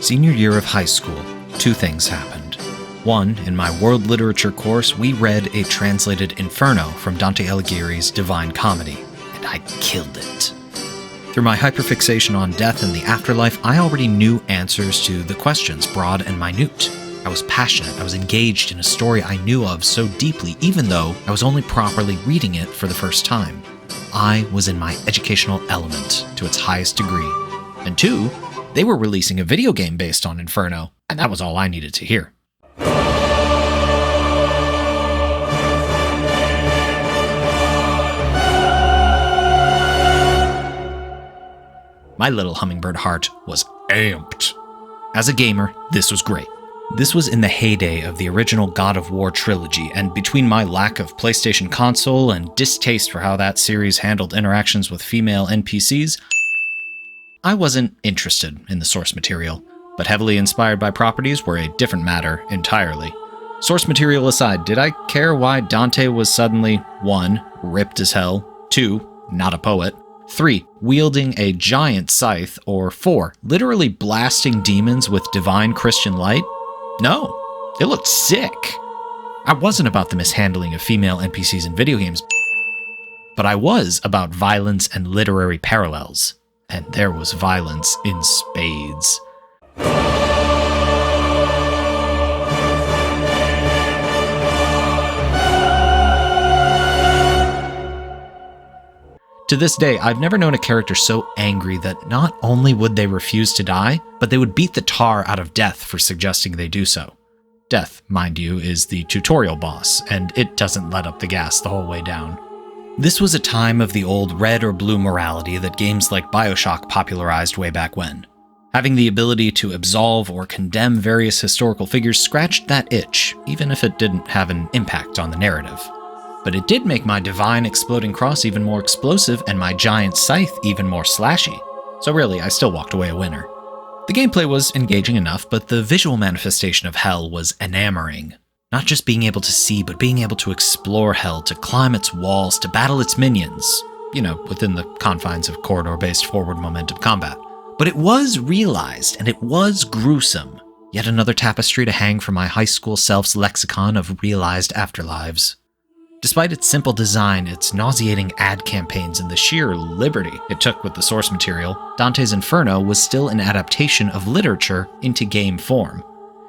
Senior year of high school, two things happened. One, in my world literature course, we read a translated Inferno from Dante Alighieri's Divine Comedy, and I killed it. Through my hyperfixation on death and the afterlife, I already knew answers to the questions, broad and minute. I was passionate, I was engaged in a story I knew of so deeply, even though I was only properly reading it for the first time. I was in my educational element to its highest degree. And two, they were releasing a video game based on Inferno, and that was all I needed to hear. My little hummingbird heart was amped. As a gamer, this was great. This was in the heyday of the original God of War trilogy, and between my lack of PlayStation console and distaste for how that series handled interactions with female NPCs, I wasn't interested in the source material, but heavily inspired by properties were a different matter entirely. Source material aside, did I care why Dante was suddenly 1. Ripped as hell, 2. Not a poet, 3. Wielding a giant scythe, or 4. Literally blasting demons with divine Christian light? No, it looked sick. I wasn't about the mishandling of female NPCs in video games, but I was about violence and literary parallels. And there was violence in spades. To this day, I've never known a character so angry that not only would they refuse to die, but they would beat the tar out of Death for suggesting they do so. Death, mind you, is the tutorial boss, and it doesn't let up the gas the whole way down. This was a time of the old red or blue morality that games like BioShock popularized way back when. Having the ability to absolve or condemn various historical figures scratched that itch, even if it didn't have an impact on the narrative. But it did make my divine exploding cross even more explosive and my giant scythe even more slashy. So really, I still walked away a winner. The gameplay was engaging enough, but the visual manifestation of hell was enamoring. Not just being able to see, but being able to explore hell, to climb its walls, to battle its minions. Within the confines of corridor-based forward momentum combat. But it was realized, and it was gruesome. Yet another tapestry to hang from my high school self's lexicon of realized afterlives. Despite its simple design, its nauseating ad campaigns, and the sheer liberty it took with the source material, Dante's Inferno was still an adaptation of literature into game form.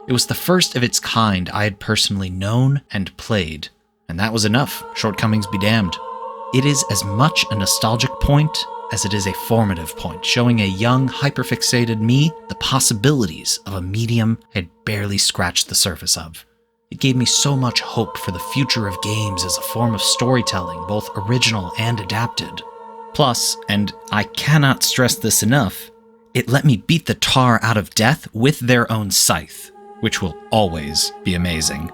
It was the first of its kind I had personally known and played, and that was enough, shortcomings be damned. It is as much a nostalgic point as it is a formative point, showing a young, hyperfixated me the possibilities of a medium I had barely scratched the surface of. It gave me so much hope for the future of games as a form of storytelling, both original and adapted. Plus, and I cannot stress this enough, it let me beat the tar out of Death with their own scythe, which will always be amazing.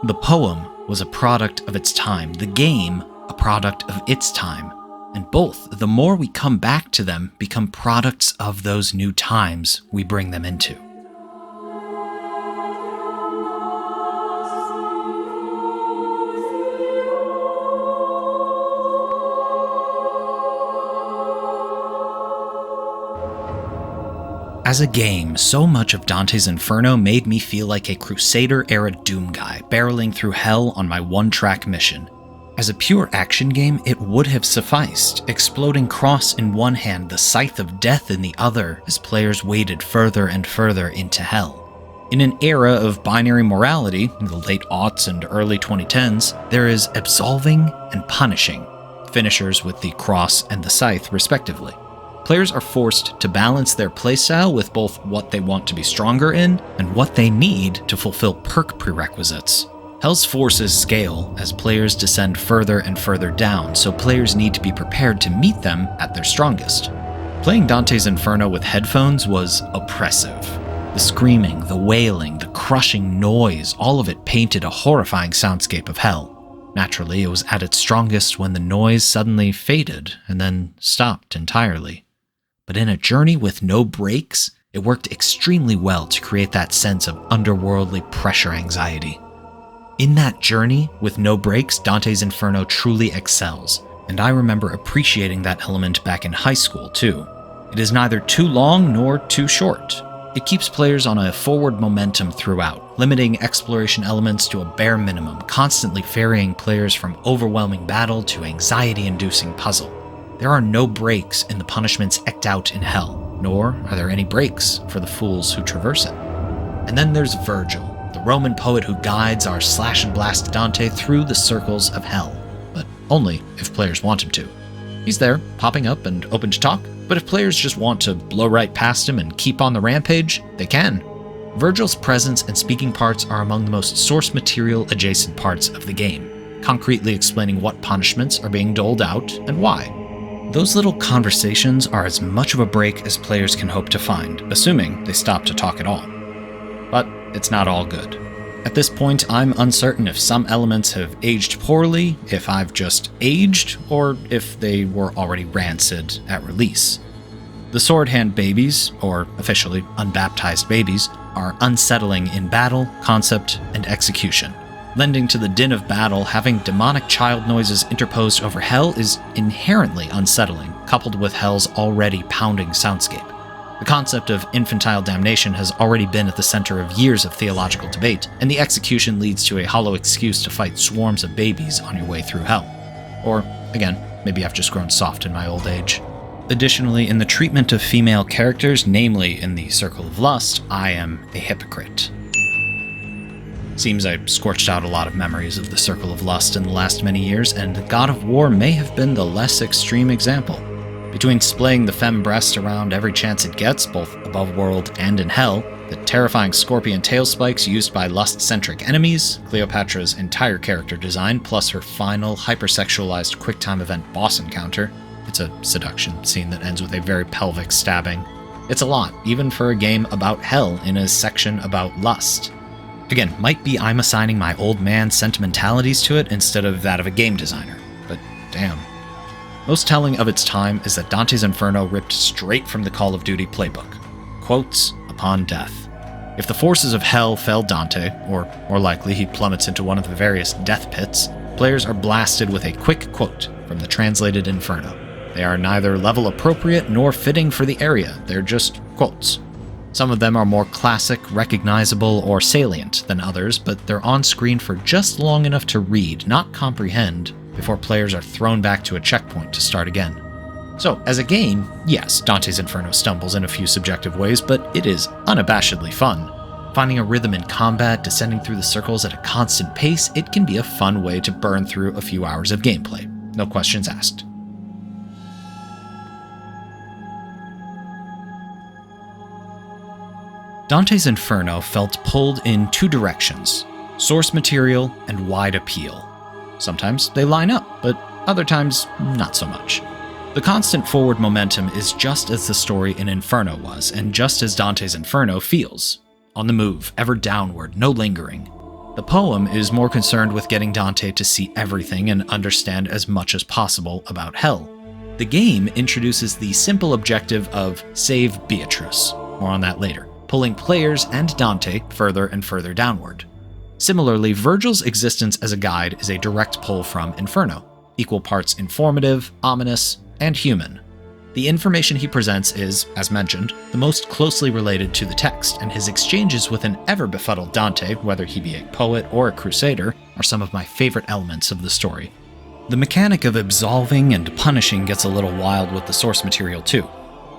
The poem was a product of its time, the game a product of its time, and both, the more we come back to them, become products of those new times we bring them into. As a game, so much of Dante's Inferno made me feel like a Crusader-era Doom guy barreling through hell on my one-track mission. As a pure action game, it would have sufficed, exploding cross in one hand, the scythe of death in the other, as players waded further and further into hell. In an era of binary morality, in the late aughts and early 2010s, there is absolving and punishing, finishers with the cross and the scythe respectively. Players are forced to balance their playstyle with both what they want to be stronger in and what they need to fulfill perk prerequisites. Hell's forces scale as players descend further and further down, so players need to be prepared to meet them at their strongest. Playing Dante's Inferno with headphones was oppressive. The screaming, the wailing, the crushing noise, all of it painted a horrifying soundscape of hell. Naturally, it was at its strongest when the noise suddenly faded and then stopped entirely. But in a journey with no breaks, it worked extremely well to create that sense of underworldly pressure anxiety. In that journey, with no breaks, Dante's Inferno truly excels, and I remember appreciating that element back in high school too. It is neither too long nor too short. It keeps players on a forward momentum throughout, limiting exploration elements to a bare minimum, constantly ferrying players from overwhelming battle to anxiety-inducing puzzle. There are no breaks in the punishments eked out in hell, nor are there any breaks for the fools who traverse it. And then there's Virgil, the Roman poet who guides our slash-and-blast Dante through the circles of hell, but only if players want him to. He's there, popping up and open to talk, but if players just want to blow right past him and keep on the rampage, they can. Virgil's presence and speaking parts are among the most source material adjacent parts of the game, concretely explaining what punishments are being doled out and why. Those little conversations are as much of a break as players can hope to find, assuming they stop to talk at all. But it's not all good. At this point, I'm uncertain if some elements have aged poorly, if I've just aged, or if they were already rancid at release. The sword hand babies, or officially unbaptized babies, are unsettling in battle, concept, and execution. Lending to the din of battle, having demonic child noises interposed over hell is inherently unsettling, coupled with hell's already pounding soundscape. The concept of infantile damnation has already been at the center of years of theological debate, and the execution leads to a hollow excuse to fight swarms of babies on your way through hell. Or, again, maybe I've just grown soft in my old age. Additionally, in the treatment of female characters, namely in the Circle of Lust, I am a hypocrite. Seems I scorched out a lot of memories of the Circle of Lust in the last many years, and God of War may have been the less extreme example. Between splaying the femme breast around every chance it gets, both above world and in hell, the terrifying scorpion tail spikes used by lust-centric enemies, Cleopatra's entire character design, plus her final hypersexualized QuickTime event boss encounter, it's a seduction scene that ends with a very pelvic stabbing. It's a lot, even for a game about hell in a section about lust. Again, might be I'm assigning my old man sentimentalities to it instead of that of a game designer, but damn. Most telling of its time is that Dante's Inferno ripped straight from the Call of Duty playbook. Quotes upon death. If the forces of hell fell Dante, or more likely he plummets into one of the various death pits, players are blasted with a quick quote from the translated Inferno. They are neither level appropriate nor fitting for the area, they're just quotes. Some of them are more classic, recognizable, or salient than others, but they're on screen for just long enough to read, not comprehend, before players are thrown back to a checkpoint to start again. So, as a game, yes, Dante's Inferno stumbles in a few subjective ways, but it is unabashedly fun. Finding a rhythm in combat, descending through the circles at a constant pace, it can be a fun way to burn through a few hours of gameplay. No questions asked. Dante's Inferno felt pulled in two directions: source material and wide appeal. Sometimes they line up, but other times not so much. The constant forward momentum is just as the story in Inferno was, and just as Dante's Inferno feels. On the move, ever downward, no lingering. The poem is more concerned with getting Dante to see everything and understand as much as possible about hell. The game introduces the simple objective of save Beatrice, more on that later, pulling players and Dante further and further downward. Similarly, Virgil's existence as a guide is a direct pull from Inferno, equal parts informative, ominous, and human. The information he presents is, as mentioned, the most closely related to the text, and his exchanges with an ever-befuddled Dante, whether he be a poet or a crusader, are some of my favorite elements of the story. The mechanic of absolving and punishing gets a little wild with the source material too.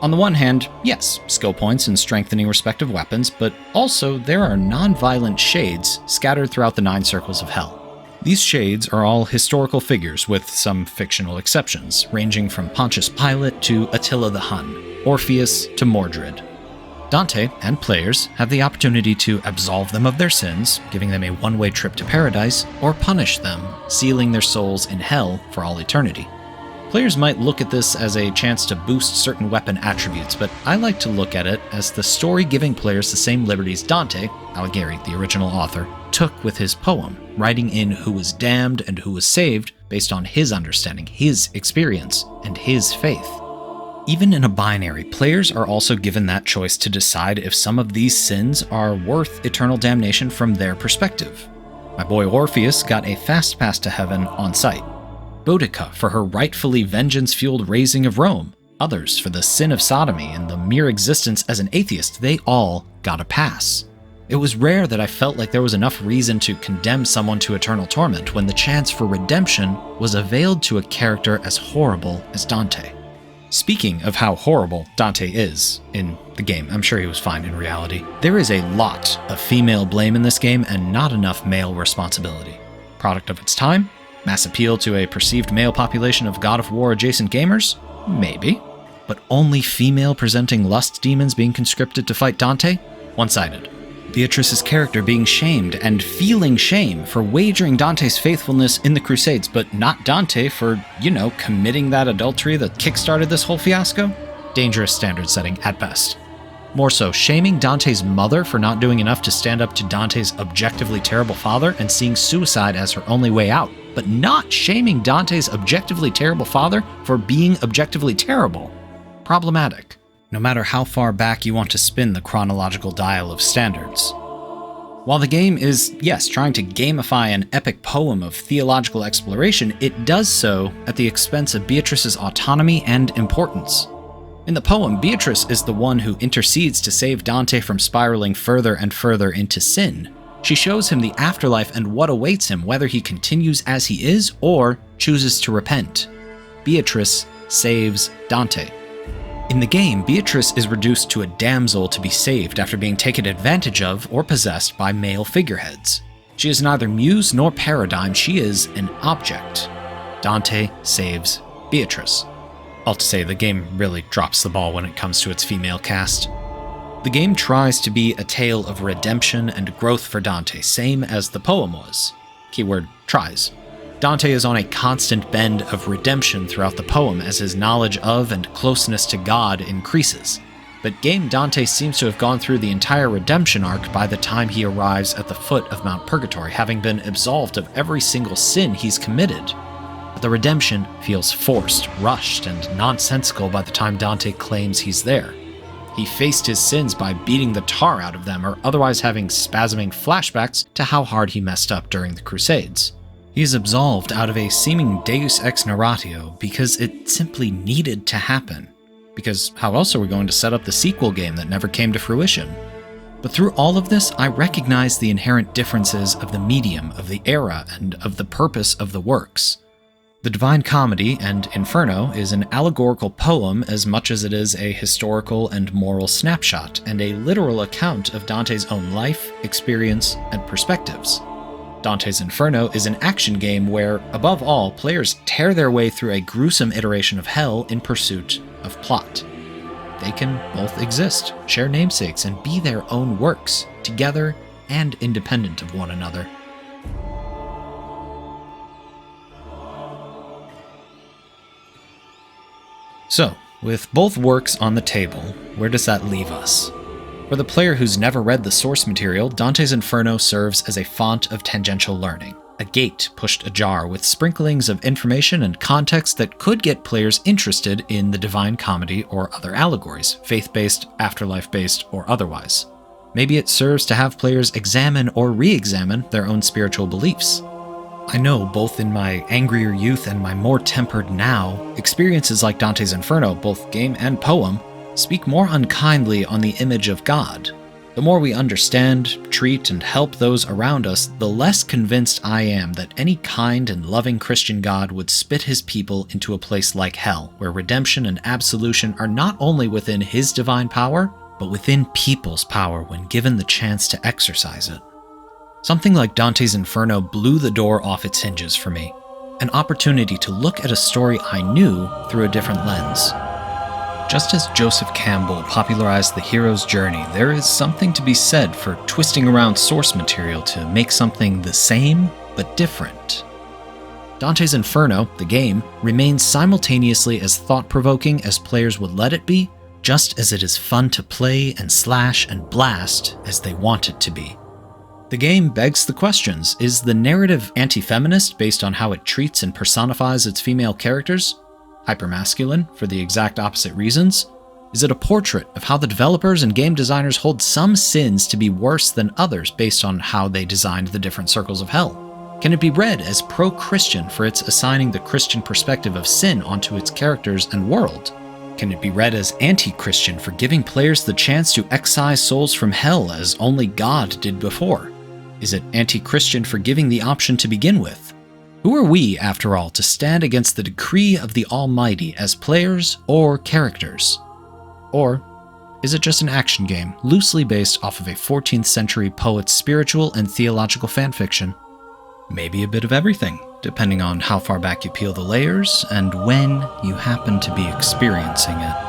On the one hand, yes, skill points in strengthening respective weapons, but also there are non-violent shades scattered throughout the 9 circles of hell. These shades are all historical figures with some fictional exceptions, ranging from Pontius Pilate to Attila the Hun, Orpheus to Mordred. Dante and players have the opportunity to absolve them of their sins, giving them a one-way trip to paradise, or punish them, sealing their souls in hell for all eternity. Players might look at this as a chance to boost certain weapon attributes, but I like to look at it as the story giving players the same liberties Dante, Alighieri, the original author, took with his poem, writing in who was damned and who was saved based on his understanding, his experience, and his faith. Even in a binary, players are also given that choice to decide if some of these sins are worth eternal damnation from their perspective. My boy Orpheus got a fast pass to heaven on sight. Boudica for her rightfully vengeance-fueled raising of Rome, Others for the sin of sodomy and the mere existence as an atheist, they all got a pass. It was rare that I felt like there was enough reason to condemn someone to eternal torment when the chance for redemption was availed to a character as horrible as Dante. Speaking of how horrible Dante is in the game, I'm sure he was fine in reality, there is a lot of female blame in this game and not enough male responsibility. Product of its time? Mass appeal to a perceived male population of God of War adjacent gamers? Maybe. But only female presenting lust demons being conscripted to fight Dante? One-sided. Beatrice's character being shamed and feeling shame for wagering Dante's faithfulness in the Crusades, but not Dante for, committing that adultery that kickstarted this whole fiasco? Dangerous standard setting at best. More so, shaming Dante's mother for not doing enough to stand up to Dante's objectively terrible father and seeing suicide as her only way out, but not shaming Dante's objectively terrible father for being objectively terrible. Problematic. No matter how far back you want to spin the chronological dial of standards. While the game is, yes, trying to gamify an epic poem of theological exploration, it does so at the expense of Beatrice's autonomy and importance. In the poem, Beatrice is the one who intercedes to save Dante from spiraling further and further into sin. She shows him the afterlife and what awaits him, whether he continues as he is or chooses to repent. Beatrice saves Dante. In the game, Beatrice is reduced to a damsel to be saved after being taken advantage of or possessed by male figureheads. She is neither muse nor paradigm, she is an object. Dante saves Beatrice. All to say, the game really drops the ball when it comes to its female cast. The game tries to be a tale of redemption and growth for Dante, same as the poem was. Keyword tries. Dante is on a constant bend of redemption throughout the poem as his knowledge of and closeness to God increases. But Game Dante seems to have gone through the entire redemption arc by the time he arrives at the foot of Mount Purgatory, having been absolved of every single sin he's committed. But the redemption feels forced, rushed, and nonsensical by the time Dante claims he's there. He faced his sins by beating the tar out of them or otherwise having spasming flashbacks to how hard he messed up during the Crusades. He is absolved out of a seeming deus ex narratio because it simply needed to happen. Because how else are we going to set up the sequel game that never came to fruition? But through all of this, I recognize the inherent differences of the medium, of the era, and of the purpose of the works. The Divine Comedy and Inferno is an allegorical poem as much as it is a historical and moral snapshot, and a literal account of Dante's own life, experience, and perspectives. Dante's Inferno is an action game where, above all, players tear their way through a gruesome iteration of hell in pursuit of plot. They can both exist, share namesakes, and be their own works, together and independent of one another. So, with both works on the table, where does that leave us? For the player who's never read the source material, Dante's Inferno serves as a font of tangential learning, a gate pushed ajar with sprinklings of information and context that could get players interested in the Divine Comedy or other allegories, faith-based, afterlife-based, or otherwise. Maybe it serves to have players examine or re-examine their own spiritual beliefs. I know, both in my angrier youth and my more tempered now, experiences like Dante's Inferno, both game and poem, speak more unkindly on the image of God. The more we understand, treat, and help those around us, the less convinced I am that any kind and loving Christian God would spit his people into a place like hell, where redemption and absolution are not only within his divine power, but within people's power when given the chance to exercise it. Something like Dante's Inferno blew the door off its hinges for me, an opportunity to look at a story I knew through a different lens. Just as Joseph Campbell popularized the hero's journey, there is something to be said for twisting around source material to make something the same, but different. Dante's Inferno, the game, remains simultaneously as thought-provoking as players would let it be, just as it is fun to play and slash and blast as they want it to be. The game begs the questions: is the narrative anti-feminist based on how it treats and personifies its female characters? Hypermasculine for the exact opposite reasons? Is it a portrait of how the developers and game designers hold some sins to be worse than others based on how they designed the different circles of hell? Can it be read as pro-Christian for its assigning the Christian perspective of sin onto its characters and world? Can it be read as anti-Christian for giving players the chance to excise souls from hell as only God did before? Is it anti-Christian for giving the option to begin with? Who are we, after all, to stand against the decree of the Almighty as players or characters? Or is it just an action game loosely based off of a 14th century poet's spiritual and theological fanfiction? Maybe a bit of everything, depending on how far back you peel the layers and when you happen to be experiencing it.